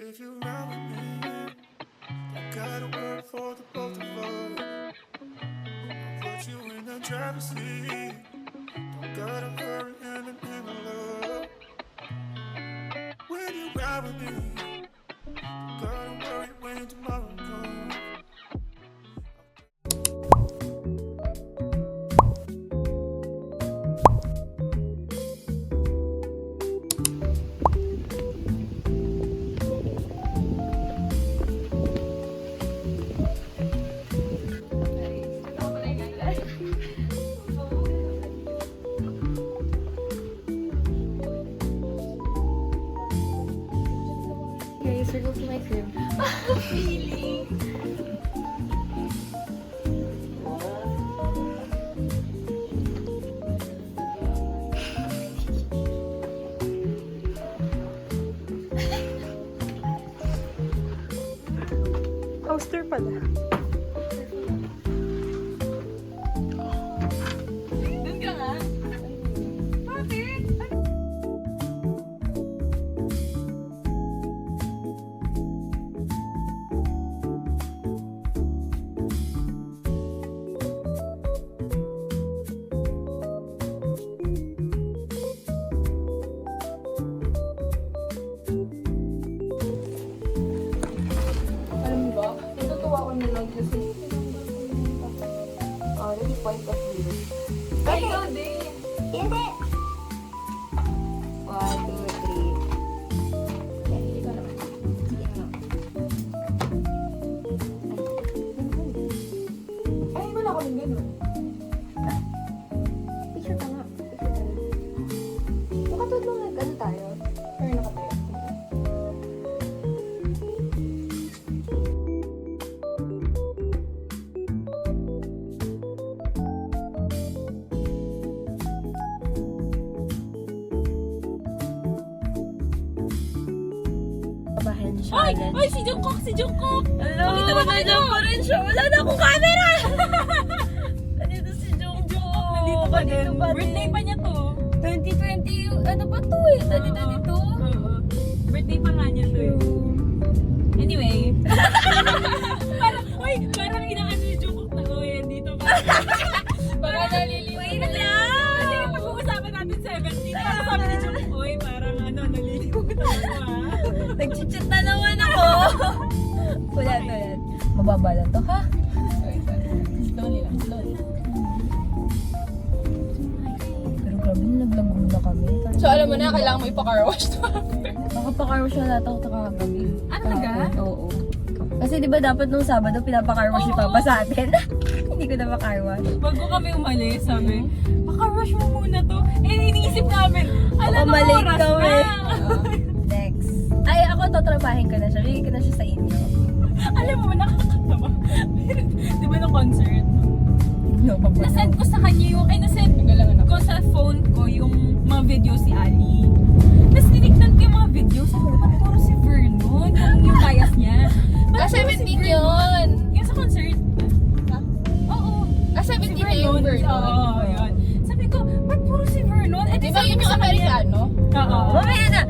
if you ride with me, I got a word for the both of us. I'll put you in the driver's seat. Don't gotta hurry and in the love. When you ride with me, don't gotta worry when tomorrow comes. Guys, we're going to my crib. Feeling. Poster pala. Doon ka nga. Bakit? Alam mo ba? Natutuwa ko na lang kasi really point of view. Ay, ikaw din. Hindi! 1, 2, 3. Hindi ko naman. Ay, wala ko rin ganun. Picture ka nga. Picture ka nga. Makatod mo nag-ano tayo? Or nakatayo? Kabahan siya. Ay! Ay! Si Jungkook! Si Jungkook! Hello! Pakita mo tayo Nandiyan pa rin siya. Wala na akong camera! Nandito si Jungkook. Nandito pa din. Nandito pa din. Birthday pa niya to. 2020, ano pa to eh? 2022? Oo. Birthday pa nga niya to eh. Anyway. parang inaano si Jungkook na, oh yan, dito pa. Baka nalilimutan. Wait lang! Kasi pag-uusapan natin 17, parang sabi ni Jungkook, oy, parang ano, nalilimutan ako ah. Nag-chit na naman ako. Wala to yan. Mababa lang to, ha? Slowly lang, slowly. Pero grabe na naglago na kami. So alam mo na, kailangan mo ipa-car wash to after. Nakapakar wash na lahat ako kagabi. Ah, talaga? Kahapon, oo. Kasi di ba dapat nung Sabado pinapakar wash ni Papa sa atin? Hindi ko na makar wash. Bago kami umalis, sabi, pa-car wash mo muna to. Eh, iniisip namin, alam mo Malate oras kami. na. Next. Ay, ako tatrabahin ko na siya. Bigay ko na siya sa inyo. Alam mo, nakakatawa. Di ba nung concert? No, papa. Nasend ko sa kanya yung, nasend ko sa phone ko yung mga video si Ali. Tapos tinignan ko yung mga video, sabi ko, ba't puro si Vernon? Yung bias niya. Ba't puro si Vernon? Yung sa concert. Oo. Si 17 na yung Vernon. Oo, yun. Sabi ko, ba't puro si Vernon? Eh, Di ba yun yung Amerikano? Oo. Mamaya na!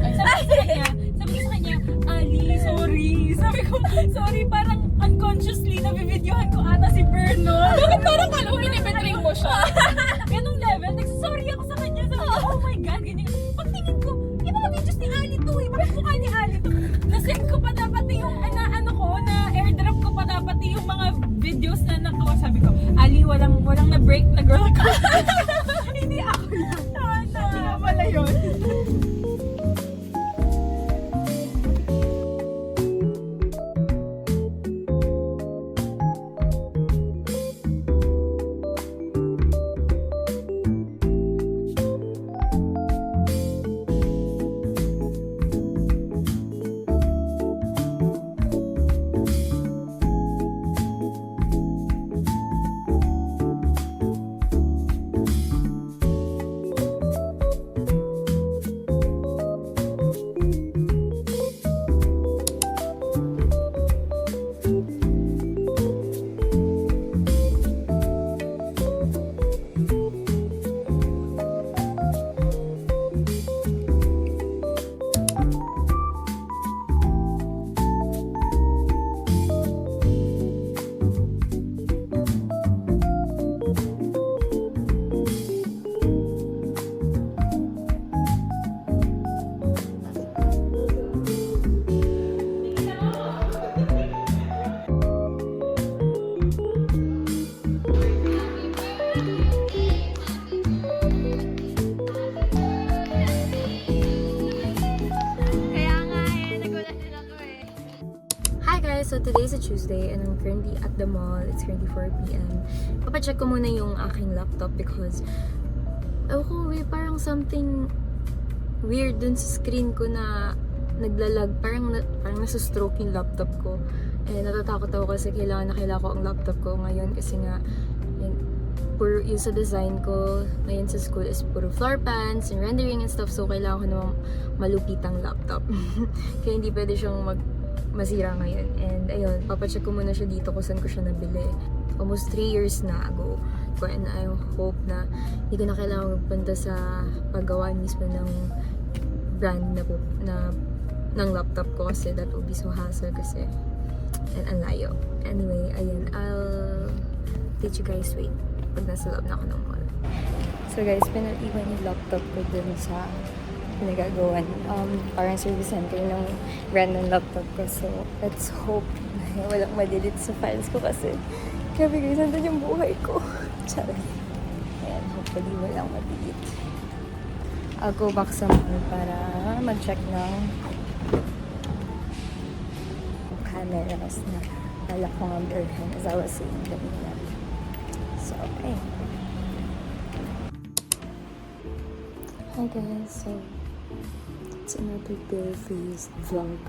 Sabi ko sa kanya, Ali, sorry. Sabi ko, sorry, parang unconsciously nabibidyohan ko ata si Vernon. Bakit parang kala mo binibetring mo siya? Ganong level, nagsasorry ako sa kanya. Sabi ko, oh my God, ganyan. Pagtingin ko, yung mga videos ni Ali to eh. Bakit mukha ni Ali to? Nasend ko pa dapat yung, na-airdrop ko pa dapat yung mga videos na nakuha. Sabi ko, Ali, walang na-break na girl ko. Hindi ako yun. Hindi pala yun. guys, so today is a Tuesday and I'm currently at the mall. It's currently 4 p.m. Papacheck ko muna yung aking laptop because parang something weird dun sa screen ko na naglalag. Parang nasa-stroke yung laptop ko. And natatakot ako kasi kailangan ko ang laptop ko ngayon kasi nga yung sa design ko ngayon sa school is puro floor plans and rendering and stuff, so kailangan ko namang malupitang laptop. Kaya hindi pwede siyang masira ngayon. And ayun, papacheck ko muna siya dito kung saan ko siya nabili. Almost 3 years na ago. And I hope na hindi ko na kailangan magpunta sa paggawaan mismo ng brand ng laptop ko kasi that will be so hassle kasi and ang layo. Anyway, ayun, I'll let you guys wait pag nasa loob na ako ng mall. So guys, pinag-iwan yung laptop ko dun sa pinagagawan. Parang service center ng brand ng laptop ko. So, let's hope na walang ma-delete sa files ko kasi grabe guys, nandun yung buhay ko. Charot. Ayan, hopefully walang ma-delete. I'll go back sa mall para mag-check ng cameras na wala ko nga bilhin as I was saying kanina. So, ayun. Hi guys, so it's another bare-faced vlog.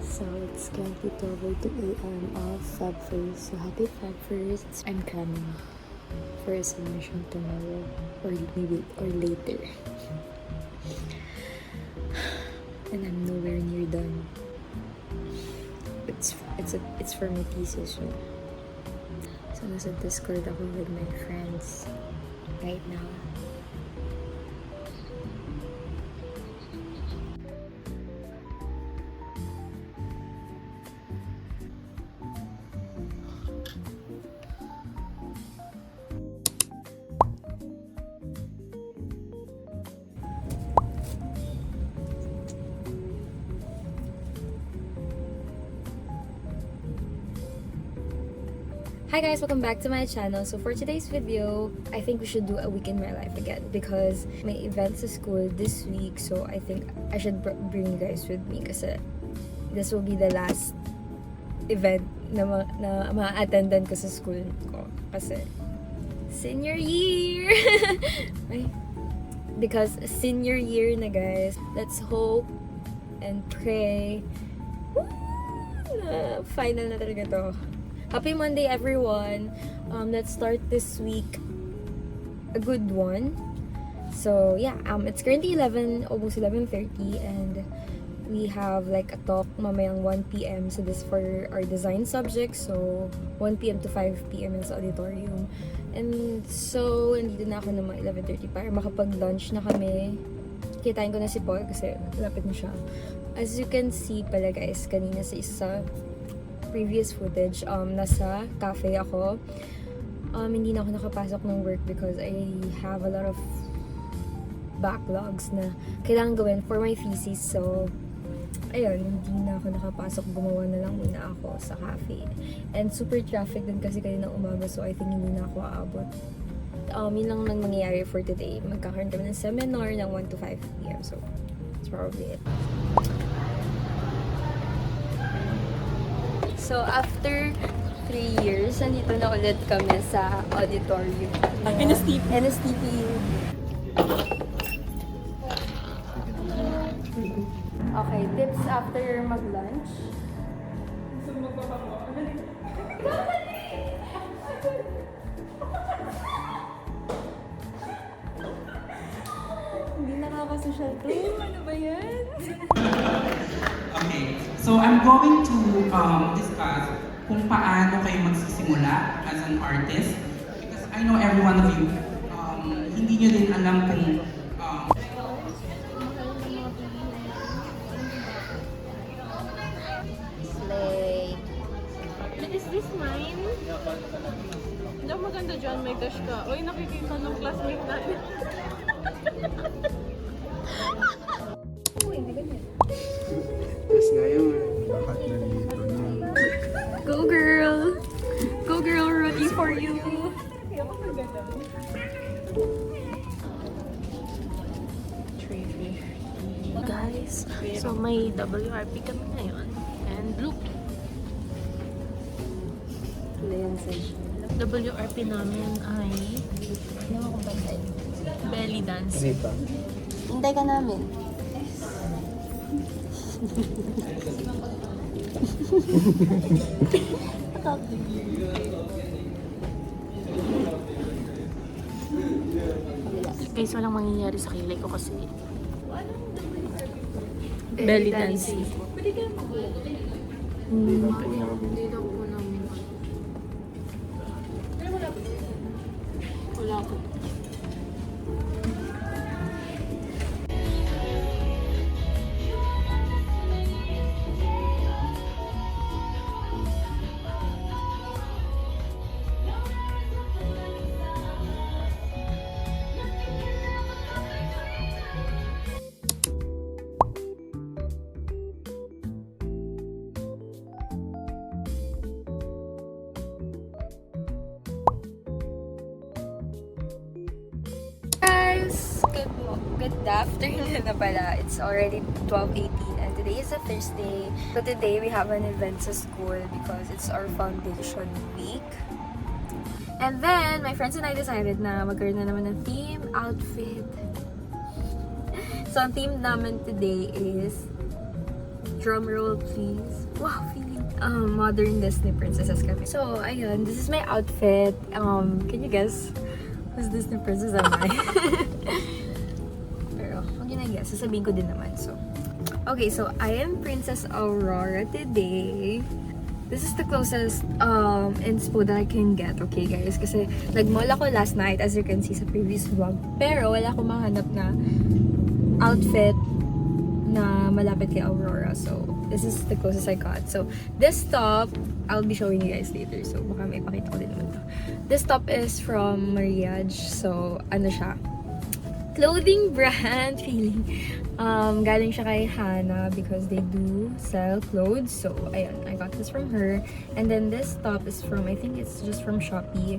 So it's currently 12:02 a.m. of Feb 1st. So happy Feb 1st. I'm cramming for a submission tomorrow or later. And I'm nowhere near done. It's for my thesis. So nasa Discord ako with my friends right now. Hi guys, welcome back to my channel. So for today's video, I think we should do a week in my life again because may events sa school this week. So I think I should bring you guys with me kasi this will be the last event na ma-attendan ko sa school ko kasi senior year! Because senior year na guys, let's hope and pray na final na talaga to. Happy Monday, everyone! Let's start this week a good one. So yeah, it's currently almost 11:30, and we have like a talk mamayang 1 p.m. So this is for our design subject. So 1 p.m. to 5 p.m. in sa auditorium. And so nandito na ako ng mga 11:30 para makapag-lunch na kami. Kitain ko na si Paul kasi lapit na siya. As you can see pala guys, kanina sa isa previous footage, nasa cafe ako. Hindi na ako nakapasok ng work because I have a lot of backlogs na kailangan gawin for my thesis. So, ayun, hindi na ako nakapasok. Gumawa na lang muna ako sa cafe. And super traffic din kasi kanina umaga, so I think hindi na ako aabot. Yun lang nang mangyayari for today. Magkakaroon kami ng seminar ng 1 to 5 p.m. So, that's probably it. So, after 3 years, nandito na ulit kami sa auditorium. NSTP. Okay, tips after mag-lunch. Hindi nakaka-social to. Ano ba yan? Okay, so I'm going to discuss kung paano kayo magsisimula as an artist. Because I know every one of you, hindi nyo din alam kung Slay. Is this mine? Hindi maganda dyan, may dash ka. Uy, nakikita ng classmate natin. Uy, hindi ganyan. Tapos ngayon, bakit nandito na? Go girl! Go girl, rooting for you! Guys, so may WRP kami ngayon. And look, Ayan sa siya. WRP namin ay Ano mo kung bantay? belly dance. Hintay ka namin. Guys, walang mangyayari sa kilay ko kasi belly dancing. Wala ko. Guys, good afternoon na pala. It's already 12:18 and today is a Thursday. So today we have an event sa school because it's our foundation week. And then, my friends and I decided na magkaroon na naman ng theme outfit. So, ang theme naman today is, drum roll please. Wow, feeling modern Disney princesses kami. So, ayun, this is my outfit. Can you guess who's Disney princess am I? Pero, huwag yun na guess. Sasabihin ko din naman. So, okay, so I am Princess Aurora today. This is the closest inspo that I can get, okay guys? Kasi nag-mall ako last night, as you can see sa previous vlog. Pero wala akong mahanap na outfit na malapit kay Aurora. So, this is the closest I got. So, this top, I'll be showing you guys later. So, baka may pakita ko din naman to. This top is from Mariage. So, ano siya? Clothing brand feeling. Galing siya kay Hannah because they do sell clothes. So, ayun, I got this from her. And then this top is from, I think it's just from Shopee.